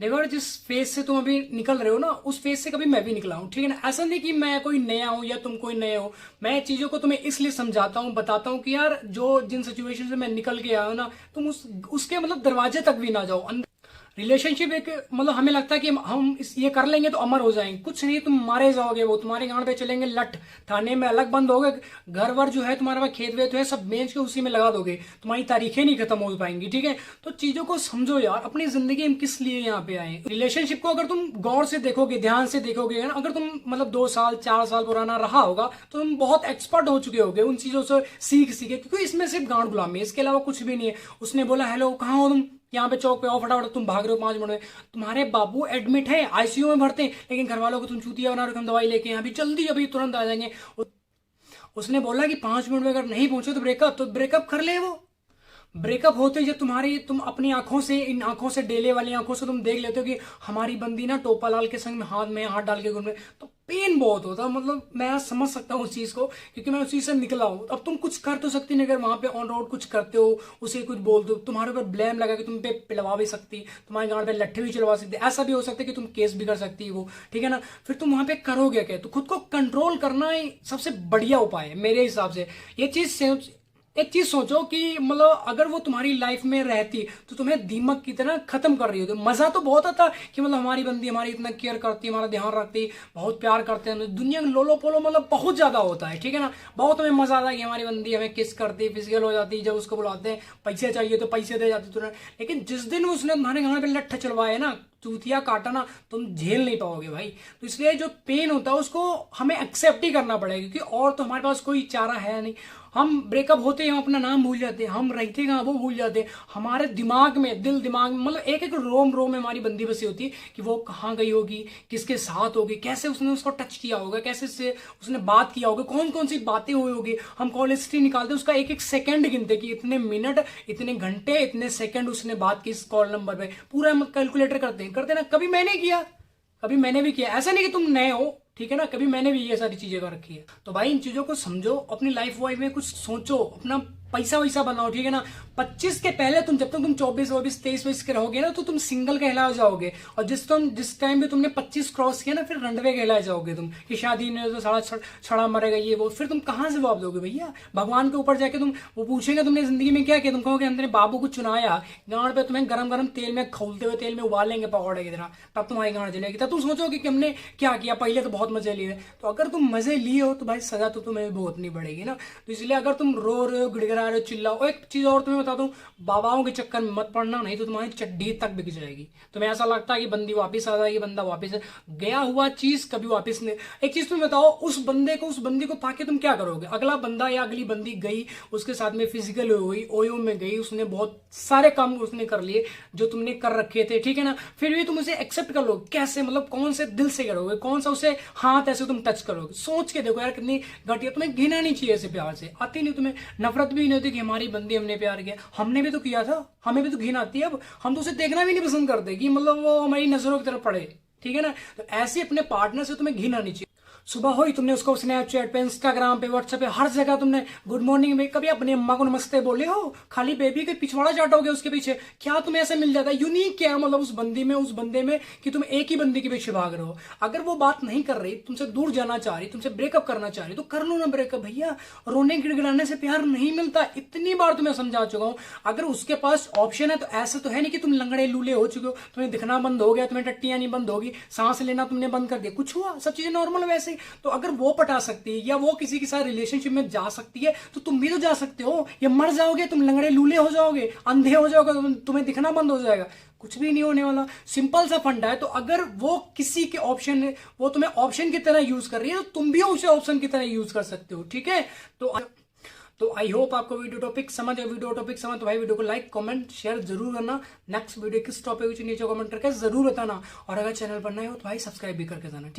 देखो यार, जिस फेज से तुम अभी निकल रहे हो ना, उस फेज से कभी मैं भी निकला हूँ, ठीक है ना। ऐसा नहीं कि मैं कोई नया हूँ या तुम कोई नए हो। मैं चीजों को तुम्हें इसलिए समझाता हूँ, बताता हूँ कि यार जो जिन सिचुएशन से मैं निकल के आया हूँ ना, तुम उसके मतलब दरवाजे तक भी ना जाओ। रिलेशनशिप एक मतलब हमें लगता है कि हम ये कर लेंगे तो अमर हो जाएंगे, कुछ नहीं, तुम मारे जाओगे, वो तुम्हारे गांड पे चलेंगे लट, थाने में अलग बंद हो गए, घर वर जो है तुम्हारे पास, खेत वेत है, सब बेच के उसी में लगा दोगे, तुम्हारी तारीखें नहीं खत्म हो पाएंगी, ठीक है। तो चीजों को समझो यार, अपनी जिंदगी में किस लिए यहाँ पे आए। रिलेशनशिप को अगर तुम गौर से देखोगे, ध्यान से देखोगे ना, अगर तुम मतलब 2 साल 4 साल पुराना रहा होगा तो तुम बहुत एक्सपर्ट हो चुके होगे उन चीजों से सीख सीखे, क्योंकि इसमें सिर्फ गांड गुलामी है, इसके अलावा कुछ भी नहीं है। उसने बोला हेलो कहाँ हो तुम, यहाँ पे चौक पे आओ फटाफट, तुम भाग रहे हो 5 मिनट में, तुम्हारे बाबू एडमिट है, आईसीयू में भरते हैं, लेकिन घर वालों को तुम चूतिया बना रहे हो, हम दवाई लेके अभी जल्दी अभी तुरंत आ जाएंगे। उसने बोला कि 5 मिनट में अगर नहीं पहुंचे तो ब्रेकअप, तो ब्रेकअप कर ले वो। ब्रेकअप होते जब तुम अपनी आंखों से, इन आंखों से, डेले वाली आंखों से तुम देख लेते हो कि हमारी बंदी ना टोपा लाल के संग में हाथ डाल के घूम रहे, तो पेन बहुत होता। मतलब मैं समझ सकता हूँ उस चीज को, क्योंकि मैं उस चीज से निकला हूँ। अब तुम कुछ कर तो सकती नहीं, अगर वहां पे ऑन रोड कुछ करते हो, उसे कुछ बोल दो, तुम्हारे ऊपर ब्लेम लगा कि तुम पे पिलवा भी सकती, तुम्हारे गांड पे लट्ठे भी चलवा सकती, ऐसा भी हो सकता है कि तुम केस भी कर सकती है वो, ठीक है ना। फिर तुम वहां पे करोगे क्या? तो खुद को कंट्रोल करना ही सबसे बढ़िया उपाय है मेरे हिसाब से। ये चीज एक चीज सोचो कि मतलब अगर वो तुम्हारी लाइफ में रहती तो तुम्हें दीमक की तरह खत्म कर रही होती। मजा तो बहुत आता कि मतलब हमारी बंदी हमारी इतना केयर करती, हमारा ध्यान रखती, बहुत प्यार करते हैं, दुनिया में लोलो पोलो मतलब बहुत ज्यादा होता है, ठीक है ना। बहुत हमें मजा आता है कि हमारी बंदी हमें किस करती, फिजिकल हो जाती, जब उसको बुलाते हैं पैसे चाहिए तो पैसे दे जाती तुरंत। लेकिन जिस दिन उसने तुम्हारे घर पे लट्ठा चलवाए ना, चूतिया काटा ना, तुम झेल नहीं पाओगे भाई। तो इसलिए जो पेन होता है उसको हमें एक्सेप्ट ही करना पड़ेगा, क्योंकि और तो हमारे पास कोई चारा है नहीं। हम ब्रेकअप होते हैं, हम अपना नाम भूल जाते हैं, हम रहते कहाँ वो भूल जाते हैं। हमारे दिमाग में, दिल दिमाग में, मतलब एक एक रोम रोम में हमारी बंदी बसी होती है कि वो कहाँ गई होगी, किसके साथ होगी, कैसे उसने उसको टच किया होगा, कैसे से उसने बात किया होगा, कौन कौन सी बातें हुई होगी। हम कॉल हिस्ट्री निकालते उसका एक एक सेकंड गिनते कि इतने मिनट, इतने घंटे, इतने सेकंड उसने बात की इस कॉल नंबर पे, पूरा हम कैलकुलेटर करते हैं ना। कभी मैंने किया, कभी मैंने भी किया, ऐसा नहीं कि तुम नए हो, ठीक है ना, कभी मैंने भी ये सारी चीजें कर रखी है। तो भाई इन चीजों को समझो, अपनी लाइफ वाइफ में कुछ सोचो, अपना पैसा वैसा बनाओ, ठीक है ना। 25 के पहले तुम, जब तक तुम 24 24 23 के रहोगे ना, तो तुम सिंगल कहला जाओगे। और जिस टाइम पे तुमने 25 क्रॉस किया ना, फिर रंडवे कहला जाओगे तुम, कि शादी नहीं तो सारा छड़ा मरेगा ये वो। फिर तुम कहां से जवाब दोगे भैया? भगवान के ऊपर जाके तुम वो पूछेंगे तुमने जिंदगी में क्या किया, तुम कहोगे हमने बाबू को चुनाया, गांड पे तुम्हें गरम गरम तेल में, खौलते हुए तेल में उबालेंगे पकौड़े की तरह, तब तुम्हारी गांड जलेगी। तब तुम सोचोगे कि हमने क्या किया, पहले तो बहुत मजे लिए। तो अगर तुम मजे लिए हो तो भाई सजा तो तुम्हें भुगतनी पड़ेगी ना। तो इसलिए अगर तुम रो रहे हो, गिड़गिड़ा रहे हो, चिल्लाओ। एक चीज और तुम्हें बता दूं, बाबाओं के चक्कर में मत पड़ना, नहीं तो तुम्हारी चड्डी तक बिक जाएगी। तुम्हें ऐसा लगता है कि बंदी वापस आ जाएगी, बंदा वापस गया हुआ चीज कभी वापस नहीं। एक चीज तुम्हें बताओ, उस बंदी को पाके तुम क्या करोगे? अगला बंदा या अगली बंदी गई, उसके साथ में फिजिकल हुई, ओयो में गई, उसने बहुत सारे काम उसने कर लिए जो तुमने कर रखे थे, ठीक है ना। फिर भी तुम उसे एक्सेप्ट कर लो कैसे? मतलब कौन से दिल से करोगे, कौन सा उसे हाथ ऐसे तुम टच करोगे? सोच के देखो यार, कितनी घटिया। तुम्हें घिना नहीं चाहिए ऐसे प्यार से, आती नहीं तुम्हें नफरत भी नहीं होती कि हमारी बंदी हमने प्यार किया, हमने भी तो किया था, हमें भी तो घिन आती है। अब हम तो उसे देखना भी नहीं पसंद करते कि मतलब वो हमारी नजरों की तरफ पड़े, ठीक है ना। तो ऐसे अपने पार्टनर से तुम्हें घिन आनी चाहिए। सुबह हुई, तुमने उसको स्नैपचैट पे, इंस्टाग्राम पे, व्हाट्सएप पे, हर जगह तुमने गुड मॉर्निंग में, कभी अपनी अम्मा को नमस्ते बोले हो? खाली बेबी के पिछवाड़ा चाटोगे उसके पीछे? क्या तुम्हें ऐसा मिल जाता है यूनिक? क्या मतलब उस बंदी में, उस बंदे में, कि तुम एक ही बंदी के पीछे भाग रहे हो? अगर वो बात नहीं कर रही, तुमसे दूर जाना चाह रही, तुमसे ब्रेकअप करना चाह रही, तो कर लो ना ब्रेकअप भैया। रोने गिड़गिड़ाने से प्यार नहीं मिलता, इतनी बार तुम्हें समझा चुका हूं। अगर उसके पास ऑप्शन है तो ऐसा तो है नहीं कि तुम लंगड़े लूले हो चुके हो, तुम्हें दिखना बंद हो गया, तुम्हें टट्टियां नहीं बंद होगी, सांस लेना तुमने बंद कर दिया, कुछ हुआ? सब चीजें नॉर्मल वैसे। तो अगर वो पटा सकती है या वो किसी के साथ रिलेशनशिप में जा सकती है, तो तुम भी तो जा सकते हो। या मर जाओगे तुम, लंगड़े लूले हो जाओगे, अंधे हो जाओगे, तुम्हें दिखना बंद हो जाएगा, कुछ भी नहीं होने वाला। सिंपल सा फंडा है। तो अगर वो किसी के ऑप्शन, वो तुम्हें ऑप्शन की तरह यूज कर रही है, तो तुम भी उसे ऑप्शन की तरह यूज कर सकते हो, ठीक है। तो आई होप आपको वीडियो टॉपिक समझ तो भाई वीडियो को लाइक कमेंट शेयर जरूर करना। नेक्स्ट वीडियो किस टॉपिक नीचे कमेंट करके जरूर बताना। और अगर चैनल पर नए हो तो भाई सब्सक्राइब भी करके जाना, ठीक।